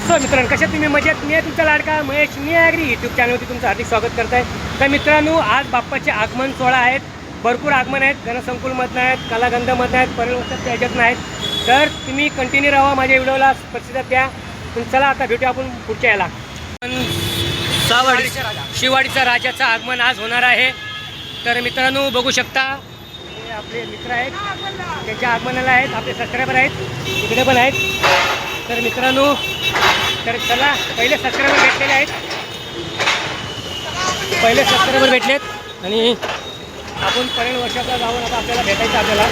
So मित्रांनो, कशा तुम्ही मजेत? मी आहे तुमचा लाडका महेश नियागरी यूट्यूब चॅनलवरती तुमचं हार्दिक स्वागत करत आहे. तर मित्रांनो, आज बाप्पाचे आगमन सोहळा आहेत. भरपूर आगमन आहेत. गणसंकुलमधनं आहेत, कलागंधमधनं आहेत, परिवर्तन याच्यातनं आहेत. तर तुम्ही कंटिन्यू राहा, माझ्या व्हिडिओला प्रतिसाद द्या. चला आता भेटू आपण पुढच्या याला. शिवाडीचा राजाचं आगमन आज होणार आहे. तर मित्रांनो बघू शकता, हे आपले मित्र आहेत, त्यांच्या आगमनाला आहेत. आपले सबस्क्रायबर आहेत, इकडे पण आहेत. तर मित्रांनो, तर चला, पहिले सबस्क्रायबर भेटलेले आहेत. पहिले सबस्क्रायबर भेटलेत आणि आपण परेल वर्षाला जाऊन आता आपल्याला भेटायचं आपल्याला.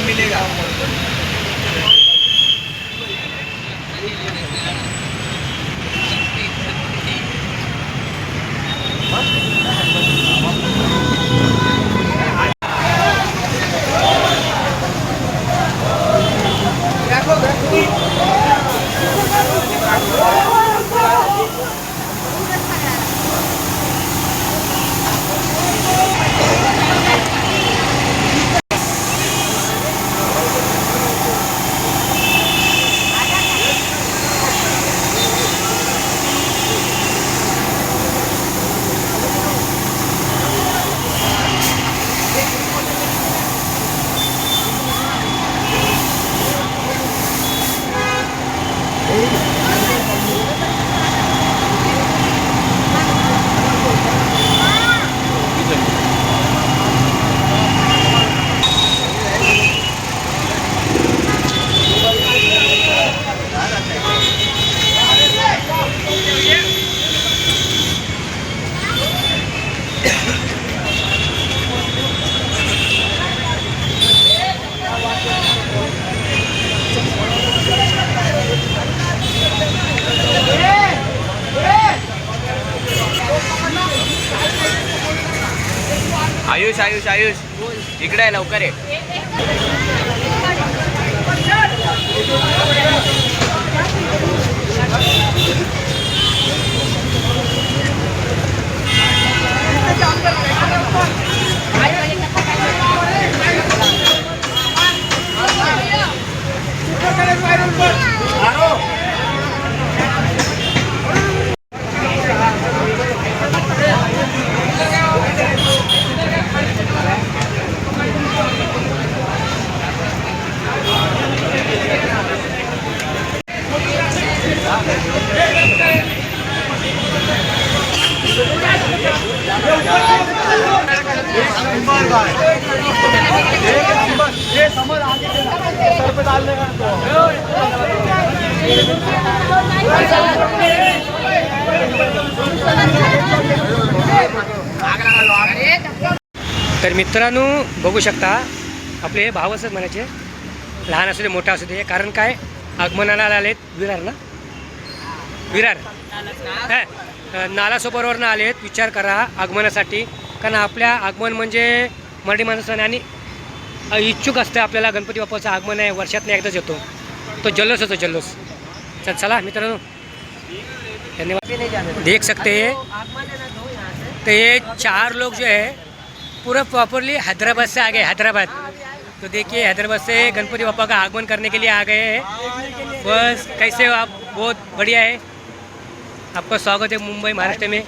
मिलेगा. आयुष आयुष आयुष इकडे आहे, लवकर आहे. तर मित्रांनो बघू शकता, आपले भाव असत म्हणायचे, लहान असू दे मोठा असू दे. कारण काय, आगमनाला आलेत विरार ना, विरार नालासोबरोवरनं आलेत. विचार करा आगमनासाठी, कारण आपल्या आगमन म्हणजे मराठी माणसाने आणि इच्छुक असतं. आपल्याला गणपती बाप्पाचं आगमन आहे, वर्षातनं एकदाच येतो, तो जल्लोष होतो, जल्लोष. चला मित्रांनो, धन्यवाद. देख सकते हैं, तो ये 4 लोग जो है पूरा प्रॉपरली हैदराबाद से आ गए. हैदराबाद, तो देखिए हैदराबाद से गणपति बाप्पा का आगमन करने के लिए आ गए हैं. बस कैसे हो आप? बहुत बढ़िया है, आपका स्वागत है मुंबई महाराष्ट्र में.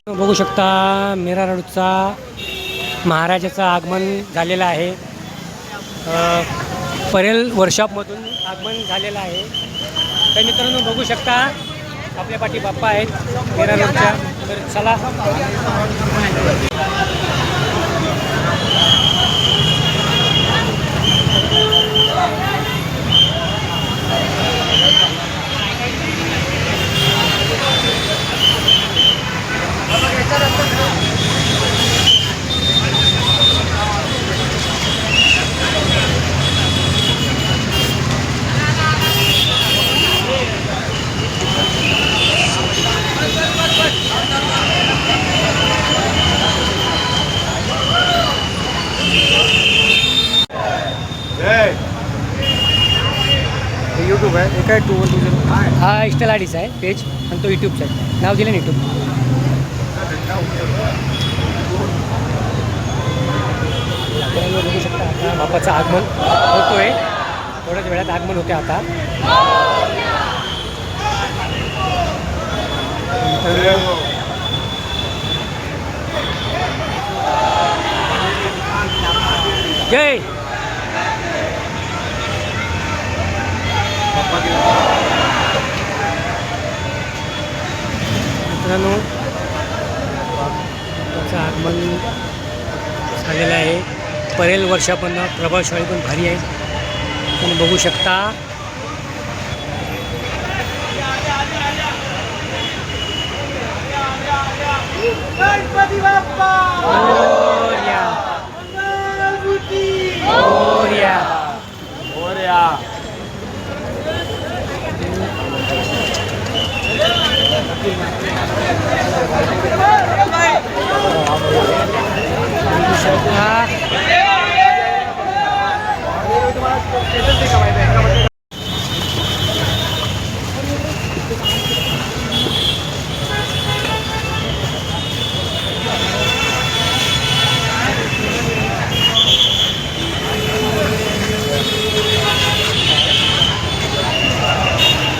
बघू शकता मीरा रोडचा महाराजाचं आगमन झालेलं आहे. परेल वर्कशॉपमधून आगमन झालेलं आहे. तर मित्रांनो बघू शकता आपल्या पाठी बाप्पा आहेत मीरा रोडच्या. तर चला यूट्यूब आहे हे काय 2120 हा इंस्टा आयडीचा आहे पेज आणि तो यूट्यूबचा आहे. नाव दिलं ना यूट्यूब. बघू शकता आता बाप्पाचं आगमन होतोय. थोड्याच वेळात आगमन होते आता. जय मित्रांनो त्याचं आगमन झालेलं आहे. परेल वर्षापन्न प्रभावशाळी पण भारी आहे. तुम्ही बघू शकता. गणपती बाप्पा मोरया मोरया मोरया.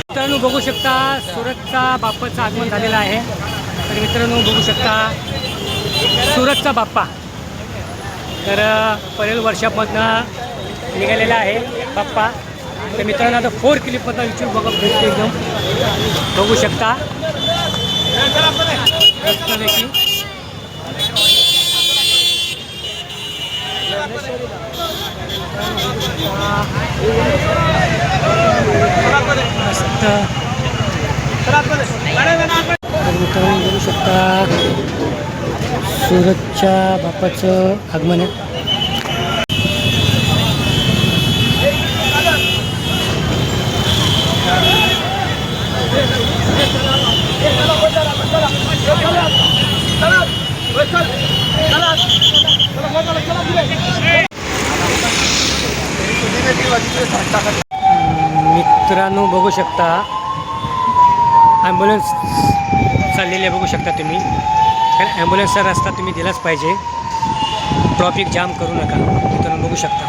मित्रांनो बघू शकता सुरतचा बाप्पाचं आगमन झालेलं आहे. तर मित्रांनो बघू शकता सुरतचा बाप्पा. तर परेल वर्षामधनं निघालेला आहे बाप्पा. तर मित्रांनो आता 4 क्लिपमधनं यूट्यूब बघा भेटते एकदम बघू शकता. मस्तपैकी मस्त. मित्रांनो बघू शकता सुरतच्या बाप्पाचं आगमन आहे. मित्रांनो बघू शकता ॲम्ब्युलन्स चाललेली आहे बघू शकता तुम्ही. कारण ॲम्ब्युलन्सचा रस्ता तुम्ही दिलाच पाहिजे. ट्रॉफिक जाम करू नका. मित्रांनो बघू शकता.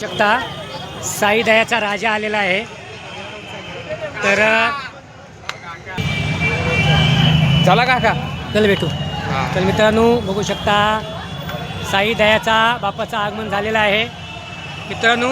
शकता साई दयाचा राजा आलेला आहे. तर चला काका चल भेटू. तर मित्रांनो बघू शकता साई दयाचा बाप्पाचं आगमन झालेलं आहे. मित्रांनो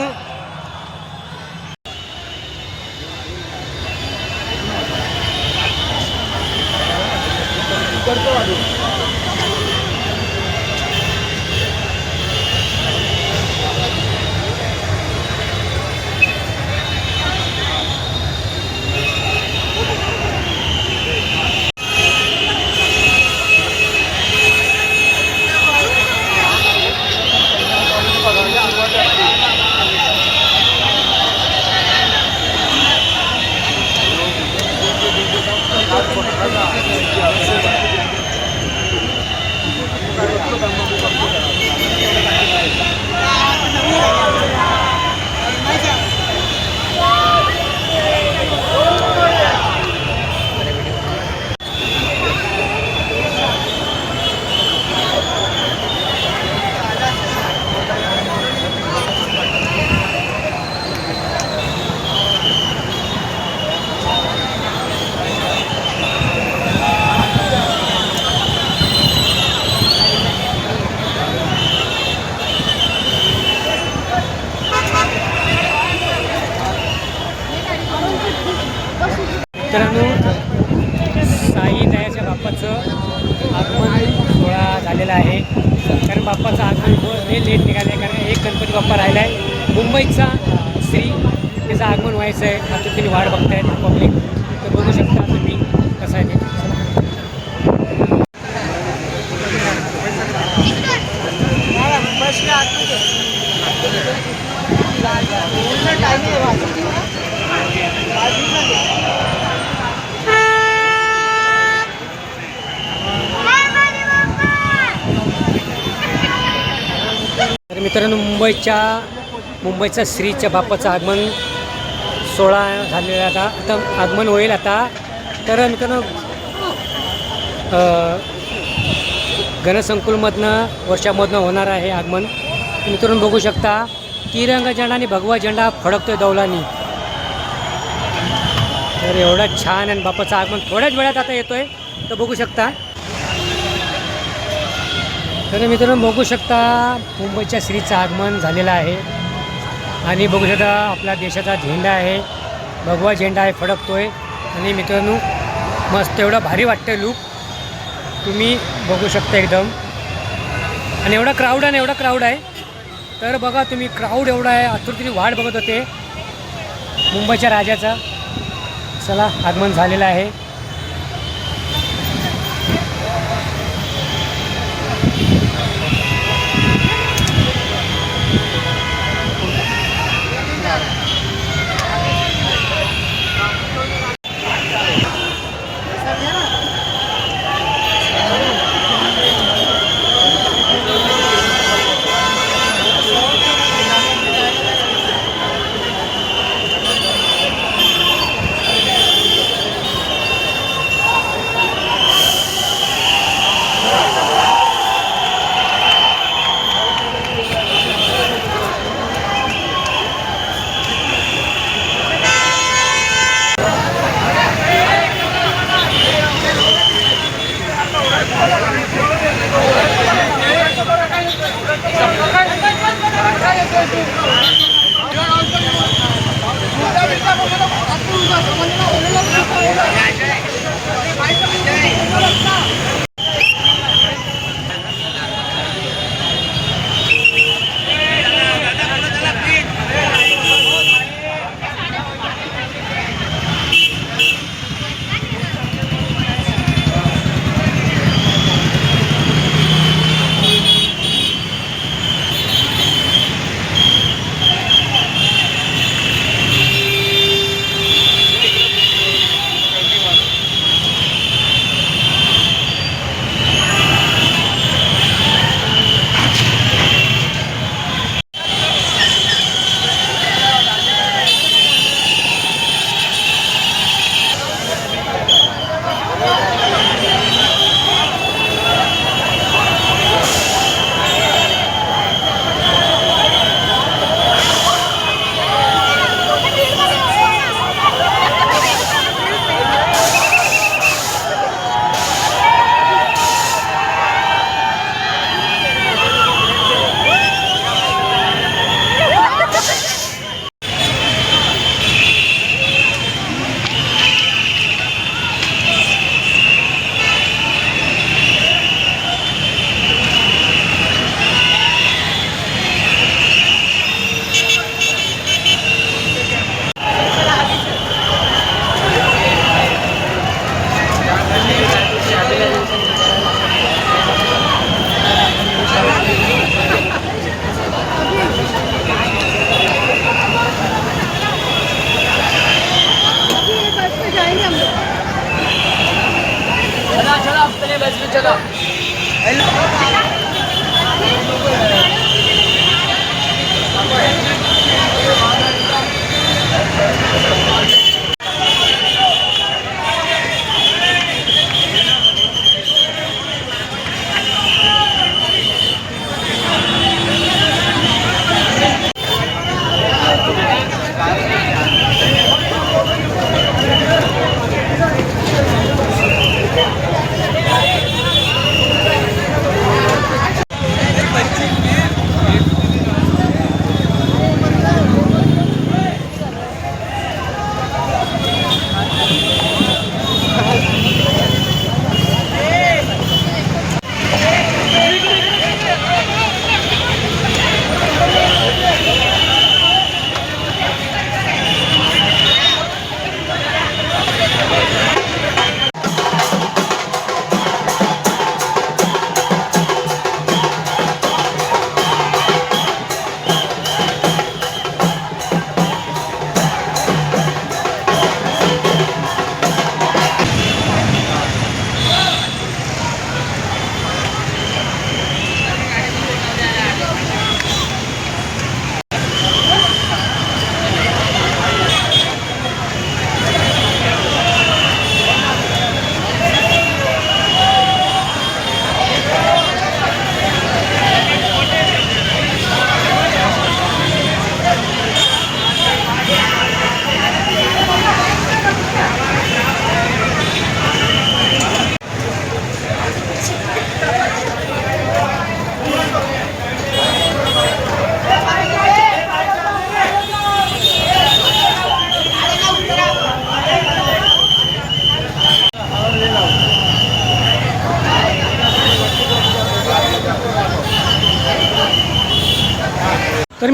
साई दयाच्या बाप्पाचं आगमन सोहळा झालेला आहे. कारण बाप्पाचं आगमन हे लेट निघाले आहे, कारण एक गणपती बाप्पा राहिला आहे मुंबईचा श्री, त्याचं आगमन व्हायचं आहे. आता तुम्ही वाट बघतायत पब्लिक, तर बघू शकता तुम्ही कसं आहे ते. तर मित्रांनो मुंबईचा श्रीच्या बाप्पाचं आगमन सोहळा झालेला आता आगमन होईल आता. तर मित्रांनो गणसंकुलमधनं वर्षामधनं होणार आहे आगमन. मित्रांनो बघू शकता तिरंगा झेंडा आणि भगवा झेंडा फडकतोय दौलानी. तर एवढा छान आणि बाप्पाचं आगमन थोड्याच वेळात आता येतोय, तर बघू शकता. तर मित्रांनो बघू शकता मुंबईच्या श्रीचं आगमन झालेलं आहे. आणि बघू शकता आपला देशाचा झेंडा आहे, भगवा झेंडा आहे फडकतोय. आणि मित्रांनो मस्त एवढा भारी वाटतं लूक, तुम्ही बघू शकता एकदम. आणि एवढा क्राऊड आहे तर बघा तुम्ही, क्राऊड एवढा आहे, आतुरतेने वाट बघत होते मुंबईच्या राजाचा. चला आगमन झालेलं आहे.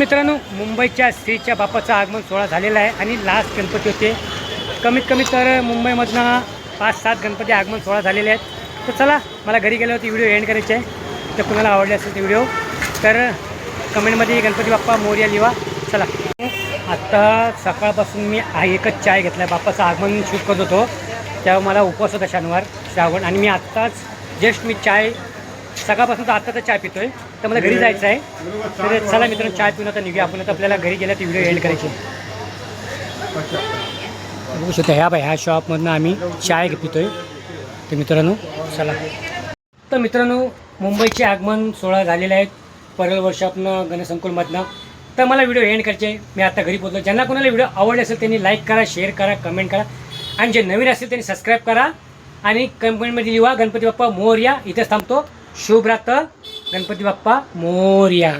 मित्रांनो, मुंबईच्या श्रीच्या बाप्पाचं आगमन सोहळा झालेला आहे आणि लास्ट गणपती होते. कमीत कमी तर मुंबईमधनं 5-7 गणपती आगमन सोहळा झालेले आहेत. तर चला, मला घरी गेल्यावरती व्हिडिओ एंड करायचे आहे. तर कुणाला आवडले असेल ते व्हिडिओ तर कमेंटमध्ये गणपती बाप्पा मोरया लिहा. चला, आत्ता सकाळपासून मी एकच चाय घेतला आहे. बाप्पाचं आगमन शूट करत होतो तेव्हा मला उपवास होता शनिवार श्रावण, आणि मी आत्ताच जस्ट मी चाय सकाळपासून तर आत्ताच चाय पितो आहे. तर मला घरी जायचं आहे. तर चला मित्रांनो, चाय पिऊन आता निघूया आपण. आता आपल्याला घरी गेल्या ती व्हिडिओ एंड करायची. बघू शकता ह्या शॉपमधनं आम्ही चाय पितो आहे. तर मित्रांनो चला. तर मित्रांनो, मुंबईचे आगमन सोहळा झालेले आहेत परळ वर्षापनं गणसंकुलमधनं. तर मला व्हिडिओ एंड करायचे. मी आता घरी पोहोचलो. ज्यांना कोणाला व्हिडिओ आवडले असेल त्यांनी लाईक करा, शेअर करा, कमेंट करा, आणि जे नवीन असेल त्यांनी सबस्क्राईब करा आणि कमेंटमध्ये लिहा गणपती बाप्पा मोरया. इथेच थांबतो. शुभ रात्र. गणपती बाप्पा मोरया.